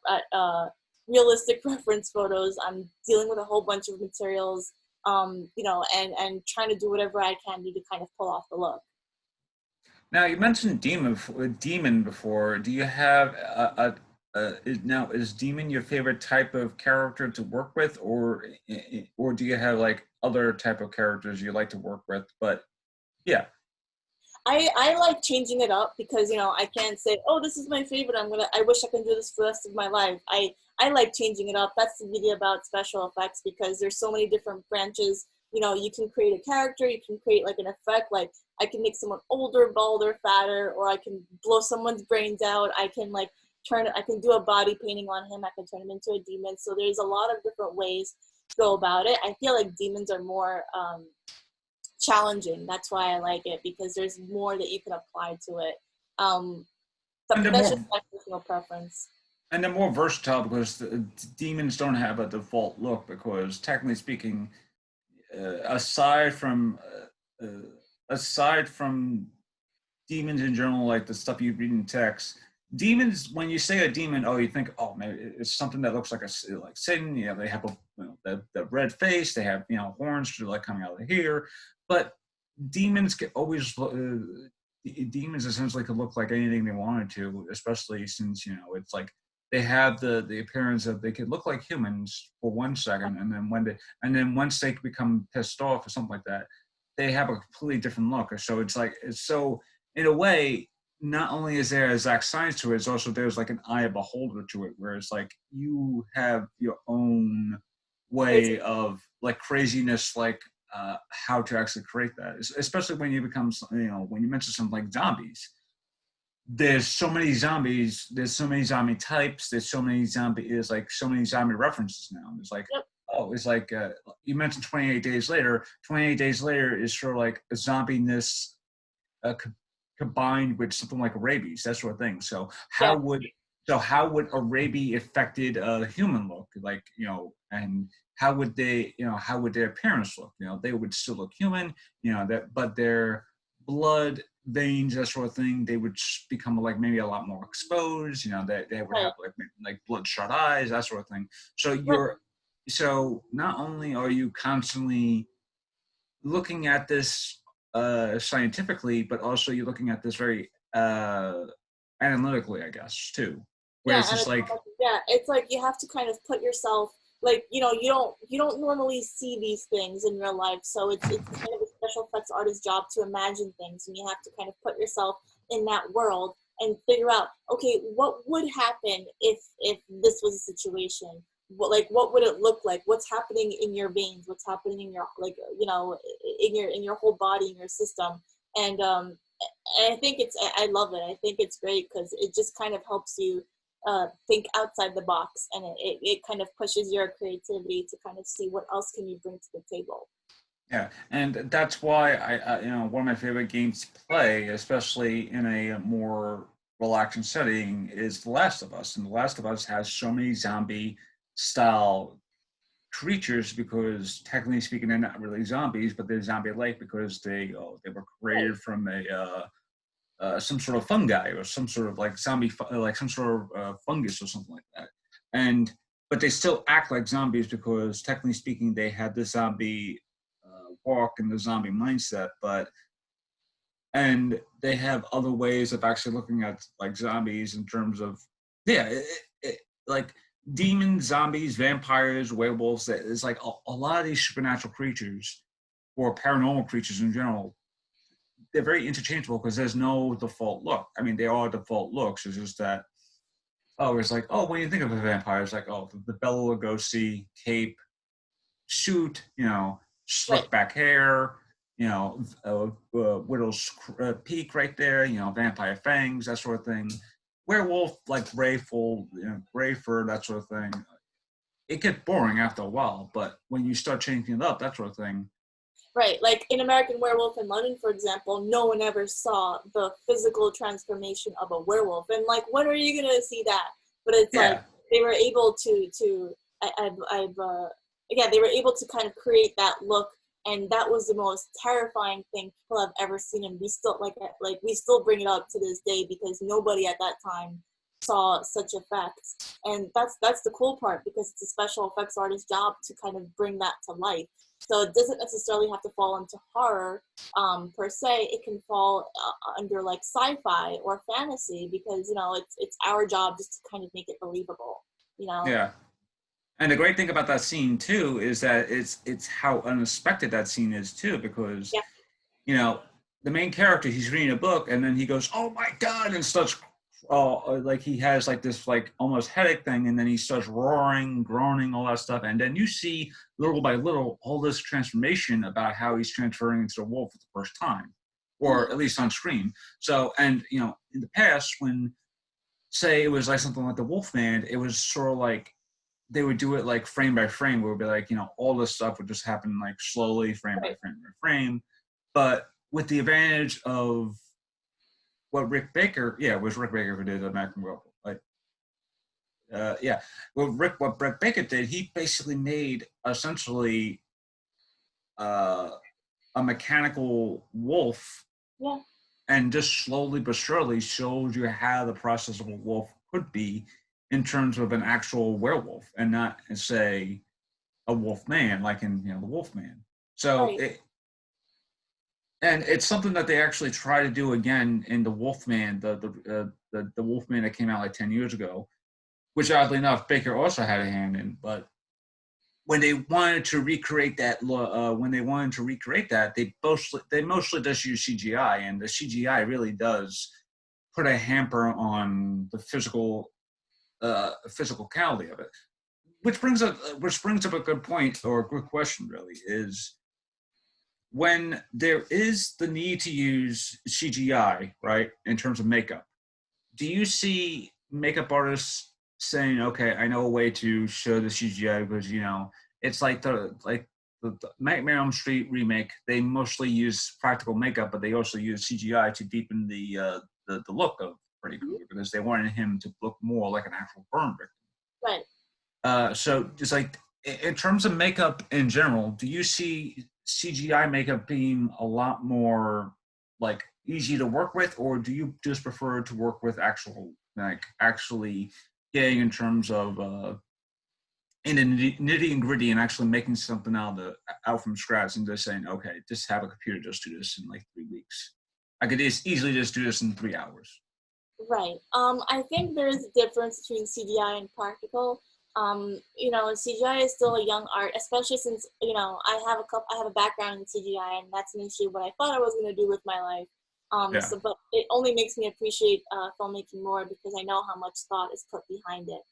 realistic reference photos. I'm dealing with a whole bunch of materials, and trying to do whatever I can do to kind of pull off the look. Now you mentioned demon before. Do you have now is demon your favorite type of character to work with, or do you have like other type of characters you like to work with? But yeah, I like changing it up because I can't say, oh, this is my favorite. I wish I can do this for the rest of my life. I like changing it up. That's the beauty about special effects because there's so many different branches. You can create a character, you can create like an effect, like I can make someone older, balder, fatter, or I can blow someone's brains out. I can like I can do a body painting on him. I can turn him into a demon. So there's a lot of different ways go about it. I feel like demons are more challenging. That's why I like it, because there's more that you can apply to it. Um, And they're that's just more my personal preference. and they're more versatile because the demons don't have a default look because technically speaking, aside from aside from demons in general, like the stuff you read in text, demons. When you say a demon, oh, you think, oh, maybe it's something that looks like like Satan. You know, they have a the red face. They have horns like coming out of here, but demons can always. Demons essentially could look like anything they wanted to, especially since it's like they have the appearance of they could look like humans for 1 second, and then once they become pissed off or something like that, they have a completely different look. So it's so in a way, not only is there exact science to it, it's also there's like an eye of beholder to it, where it's like you have your own Crazy. way of like craziness, like how to actually create that, especially when you become, when you mention something like zombies. There's so many zombies. There's so many zombie types. There's like so many zombie references now. It's like, Yep. oh, it's like you mentioned 28 Days Later. 28 Days Later is sort of like a zombie-ness uh, co- combined with something like rabies, that sort of thing. So Yeah. how would a rabies affected human look like? And how would their appearance look? They would still look human. But their blood veins, that sort of thing, they would become like maybe a lot more exposed. That they would Right. have like bloodshot eyes, that sort of thing. So Right. not only are you constantly looking at this scientifically, but also you're looking at this very analytically, I guess, too. Where Yeah, it's and just like, it's like you have to kind of put yourself, like, you don't normally see these things in real life, so it's kind of a special effects artist's job to imagine things, and you have to kind of put yourself in that world and figure out, okay, what would happen if this was a situation? What would it look like? What's happening in your veins? What's happening in your, like, in your whole body, in your system? And um and I think I love it. I think it's great because it just kind of helps you think outside the box, and it kind of pushes your creativity to kind of see what else can you bring to the table. yeah, and that's why one of my favorite games to play, especially in a more relaxing setting, is The Last of Us. And The Last of Us has so many zombie style creatures because technically speaking, they're not really zombies, but they're zombie-like because they were Right. created from a some sort of fungi or some sort of like like some sort of fungus or something like that. And but they still act like zombies because technically speaking, they had the zombie walk and the zombie mindset. But and they have other ways of actually looking at like zombies in terms of yeah, like demons, zombies, vampires, werewolves. It's like a lot of these supernatural creatures or paranormal creatures in general, they're very interchangeable because there's no default look. I mean, they are default looks. It's just that it's like, oh, when you think of a vampire, it's like, oh, the Bela Lugosi cape, suit, Right. slick back hair, widow's peak right there, vampire fangs, that sort of thing. Werewolf, like gray full, gray fur, that sort of thing. It gets boring after a while, but when you start changing it up, that sort of thing. Right. Like in American Werewolf in London, for example, no one ever saw the physical transformation of a werewolf. And like, when are you gonna see that? But it's like Yeah, they were able to again, they were able to kind of create that look, and that was the most terrifying thing people have ever seen. And we still we still bring it up to this day because nobody at that time saw such effects. And that's the cool part, because it's a special effects artist's job to kind of bring that to life. So it doesn't necessarily have to fall into horror per se. It can fall under like sci-fi or fantasy, because it's our job just to kind of make it believable. You know? yeah. And the great thing about that scene too is that it's how unexpected that scene is too, because Yeah. you know the main character, he's reading a book and then he goes, "Oh my god!" and starts like he has like this like almost headache thing, and then he starts roaring, groaning, all that stuff, and then you see little by little all this transformation about how he's transferring into a wolf for the first time, or Mhm. at least on screen. So, and in the past when say it was like something like the Wolfman, it was sort of like they would do it like frame by frame, where it would be like, all this stuff would just happen like slowly, frame by Right. frame by frame. But with the advantage of what Rick Baker, yeah, it was Rick Baker who did American Werewolf. Like, yeah, what Rick Baker did, he basically made essentially uh, a mechanical wolf, Yeah. and just slowly but surely showed you how the process of a wolf could be in terms of an actual werewolf, and not say a wolf man like in the Wolf Man. So Right. and it's something that they actually try to do again in the Wolfman, the Wolfman that came out like 10 years ago, which oddly enough Baker also had a hand in. But when they wanted to recreate that, they mostly just use CGI, and the CGI really does put a hamper on the physicality of it. Which brings up a good point, or a good question, really, is when there is the need to use CGI, right, in terms of makeup, do you see makeup artists saying, "Okay, I know a way to show the CGI because it's like the Nightmare on Elm Street remake. They mostly use practical makeup, but they also use CGI to deepen the look of Freddy Mhm. Krueger because they wanted him to look more like an actual burn victim." Right. So it's like in terms of makeup in general, do you see CGI makeup being a lot more like easy to work with, or do you just prefer to work with actually getting in terms of in the nitty and gritty and actually making something out from scratch and just saying, okay, just have a computer just do this in like 3 weeks. I could just easily just do this in 3 hours. Right. I think there's a difference between CGI and practical. CGI is still a young art, especially since I have a background in CGI, and that's initially what I thought I was going to do with my life. Yeah. But it only makes me appreciate filmmaking more because I know how much thought is put behind it.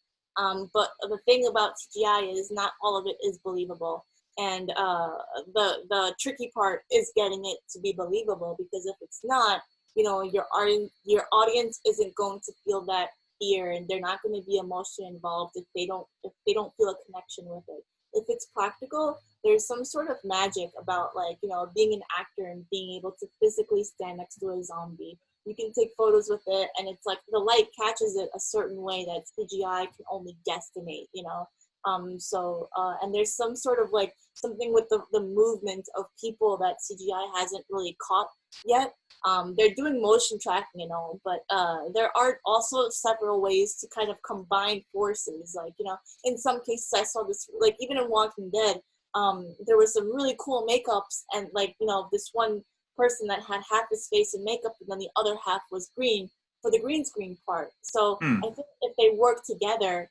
But the thing about CGI is not all of it is believable, and the tricky part is getting it to be believable, because if it's not, your audience isn't going to feel that fear, and they're not going to be emotionally involved if they don't feel a connection with it. If it's practical, there's some sort of magic about, like, being an actor and being able to physically stand next to a zombie. You can take photos with it, and it's like the light catches it a certain way that CGI can only guesstimate. And there's some sort of like something with the movement of people that CGI hasn't really caught yet. They're doing motion tracking and all, but there are also several ways to kind of combine forces. Like, in some cases, I saw this, like, even in Walking Dead, there was some really cool makeups, and, like, this one person that had half his face in makeup, and then the other half was green for the green screen part. So Hmm. I think if they work together,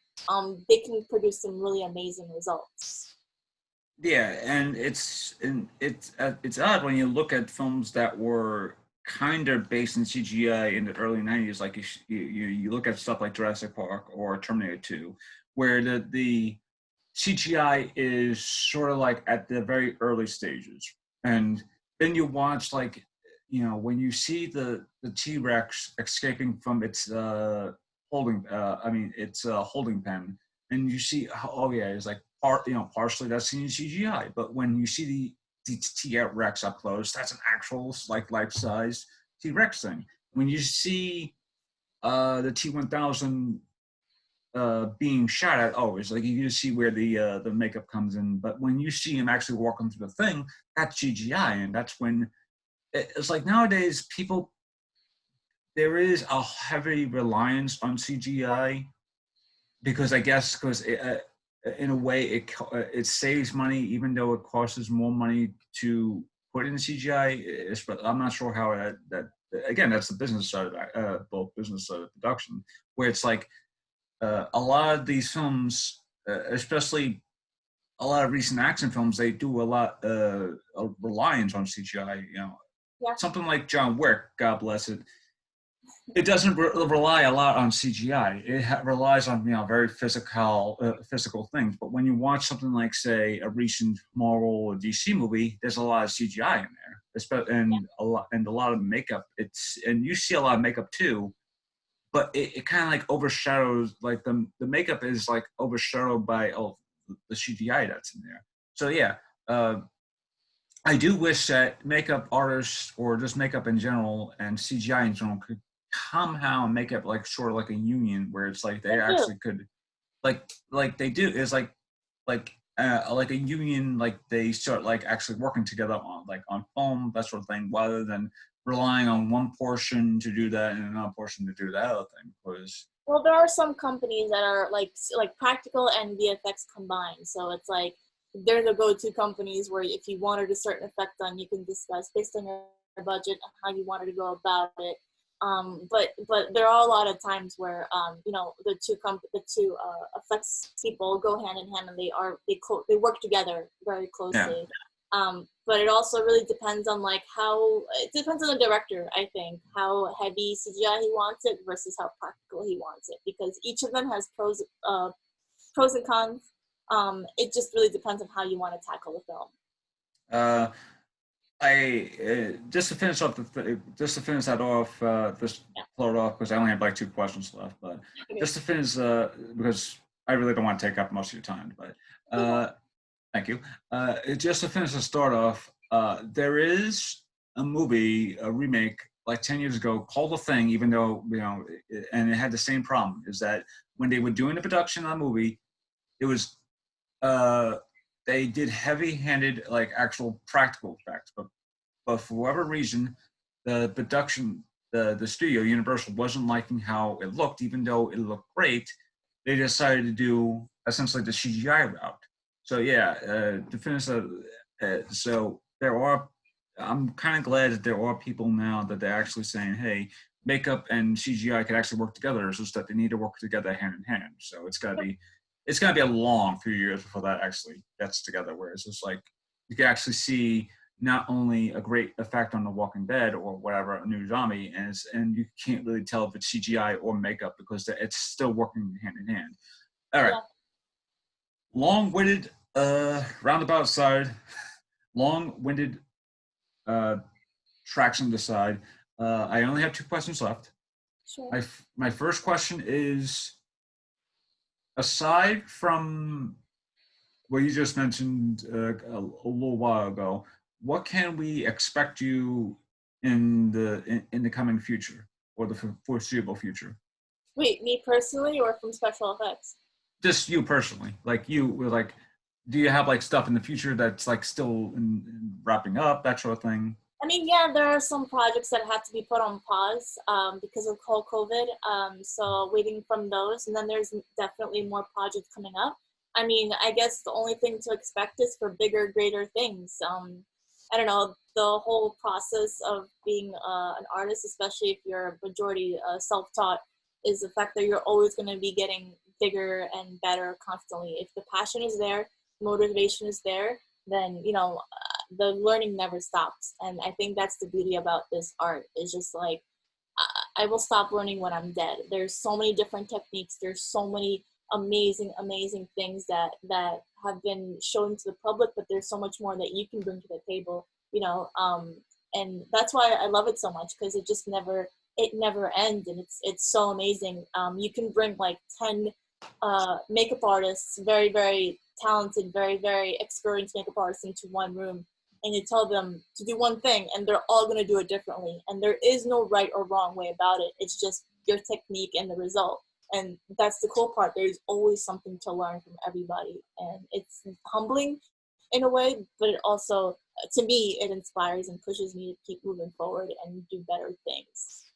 they can produce some really amazing results. Yeah, and it's odd when you look at films that were kind of based in CGI in the early '90s. Like you look at stuff like Jurassic Park or Terminator 2, where the CGI is sort of like at the very early stages, and then you watch, like, when you see the T Rex escaping from its holding pen, and you see oh yeah, it's like partially that's in CGI, but when you see the T Rex up close, that's an actual like life size T Rex thing. When you see the T-1000 being shot at, it's like you see where the makeup comes in. But when you see him actually walking through the thing, that's CGI, and that's when it's like nowadays people, there is a heavy reliance on CGI because I guess because in a way it saves money even though it costs more money to put in CGI. But I'm not sure how that again, that's the business side of that, both business side of production, where it's like a lot of these films, especially a lot of recent action films, they do a lot of reliance on CGI. Yeah. Something like John Wick, God bless it. It doesn't rely a lot on CGI. It relies on very physical things. But when you watch something like, say, a recent Marvel or DC movie, there's a lot of CGI in there, and a lot of makeup. And you see a lot of makeup too, but it kind of like overshadows, like the makeup is like overshadowed by the CGI that's in there. So yeah, uh, I do wish that makeup artists or just makeup in general and CGI in general could somehow make it like sort of like a union where it's like they I do. actually could like they do is like a union, like they start like actually working together on film, that sort of thing, rather than relying on one portion to do that and another portion to do that other thing. Because Well, there are some companies that are like practical and VFX combined. So it's like they're the go-to companies where if you wanted a certain effect done, you can discuss based on your budget and how you wanted to go about it. But there are a lot of times where the two effects people go hand in hand and they work together very yeah, closely. But it also really depends on like how it depends on the director. I think how heavy CGI he wants it versus how practical he wants it, because each of them has pros and cons. It just really depends on how you want to tackle the film. uh, I just to finish off just to finish that off, just Yeah. close it off because I only have like 2 questions left. But Okay. just to finish, because I really don't want to take up most of your time. But thank you. Just to finish the start off, there is a movie, a remake, like 10 years ago called The Thing, even though, and it had the same problem, is that when they were doing the production of the movie, it was, uh, they did heavy-handed, like actual practical effects, but for whatever reason, the production, the studio, Universal, wasn't liking how it looked, even though it looked great. They decided to do essentially the CGI route. So yeah, to finish, so there are. I'm kind of glad that there are people now that they're actually saying, "Hey, makeup and CGI can actually work together." It's just that they need to work together hand in hand. So it's gotta be a long few years before that actually gets together. Whereas it's like you can actually see not only a great effect on The Walking Dead or whatever, a new zombie, and you can't really tell if it's CGI or makeup because it's still working hand in hand. All right, Yeah. long-winded, roundabout side, long-winded uh, traction aside. I only have 2 questions left. Sure. My first question is: aside from what you just mentioned a little while ago, what can we expect you in the coming future or the foreseeable future? Wait, me personally or from special effects? Just you personally, like you were like, do you have like stuff in the future that's like still wrapping up, that sort of thing? I mean, yeah, there are some projects that had to be put on pause because of whole COVID. So waiting from those, and then there's definitely more projects coming up. I mean, I guess the only thing to expect is for bigger, greater things. I don't know, the whole process of being an artist, especially if you're majority self-taught, is the fact that you're always going to be getting bigger and better constantly. If the passion is there, motivation is there, then the learning never stops. And I think that's the beauty about this art. Is just like I will stop learning when I'm dead. There's so many different techniques. There's so many amazing things that have been shown to the public, but there's so much more that you can bring to the table, and that's why I love it so much, because it never ends, and it's so amazing. You can bring like 10 makeup artists, very very talented, very very experienced makeup artists into one room, and you tell them to do one thing and they're all going to do it differently, and there is no right or wrong way about it. It's just your technique and the result, and that's the cool part. There's always something to learn from everybody, and it's humbling in a way, but it also, to me, it inspires and pushes me to keep moving forward and do better things.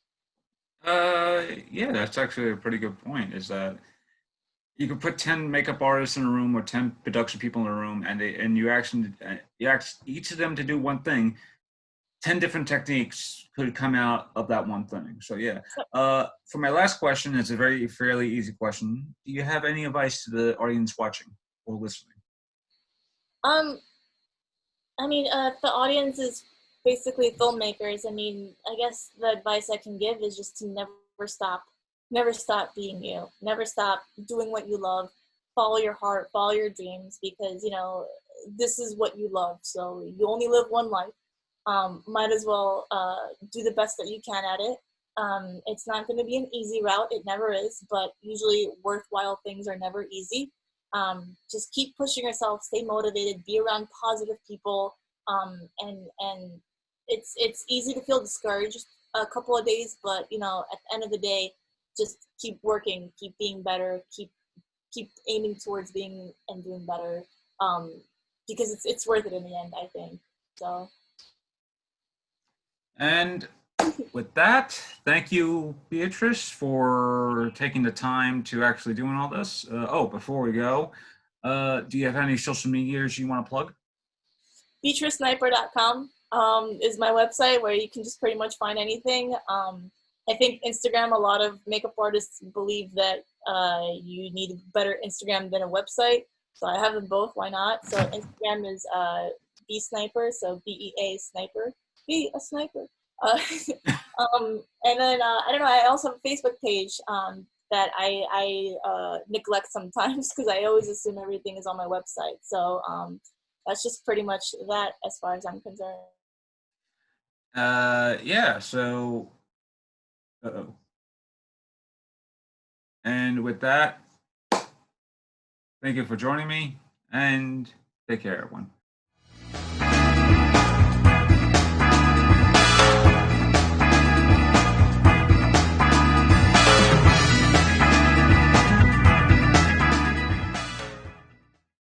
Yeah, that's actually a pretty good point. Is that you could put 10 makeup artists in a room or 10 production people in a room, and you ask each of them to do one thing. 10 different techniques could come out of that one thing. So yeah. So, For my last question, it's a very fairly easy question. Do you have any advice to the audience watching or listening? um I mean, if the audience is basically filmmakers, I mean, I guess the advice I can give is just to never stop being you, never stop doing what you love, follow your heart, follow your dreams, because this is what you love. So you only live one life. Might as well do the best that you can at it, It's not going to be an easy route. It never is, but usually worthwhile things are never easy. Just keep pushing yourself, stay motivated, be around positive people, and it's easy to feel discouraged a couple of days, but you know, at the end of the day, just keep working, keep being better, keep aiming towards being and doing better, um, because it's worth it in the end, I think. So And with that, thank you, Beatrice, for taking the time to actually doing all this. Oh, before we go, do you have any social medias you want to plug? BeatriceSniper.com is my website where you can just pretty much find anything. I think Instagram, a lot of makeup artists believe that you need a better Instagram than a website. So I have them both. Why not? So Instagram is B Sniper, so BEA Sniper. Be a sniper. Uh, and then I don't know. I also have a Facebook page that I neglect sometimes because I always assume everything is on my website. So that's just pretty much that as far as I'm concerned. Yeah, so, uh-oh. And with that, thank you for joining me and take care, everyone.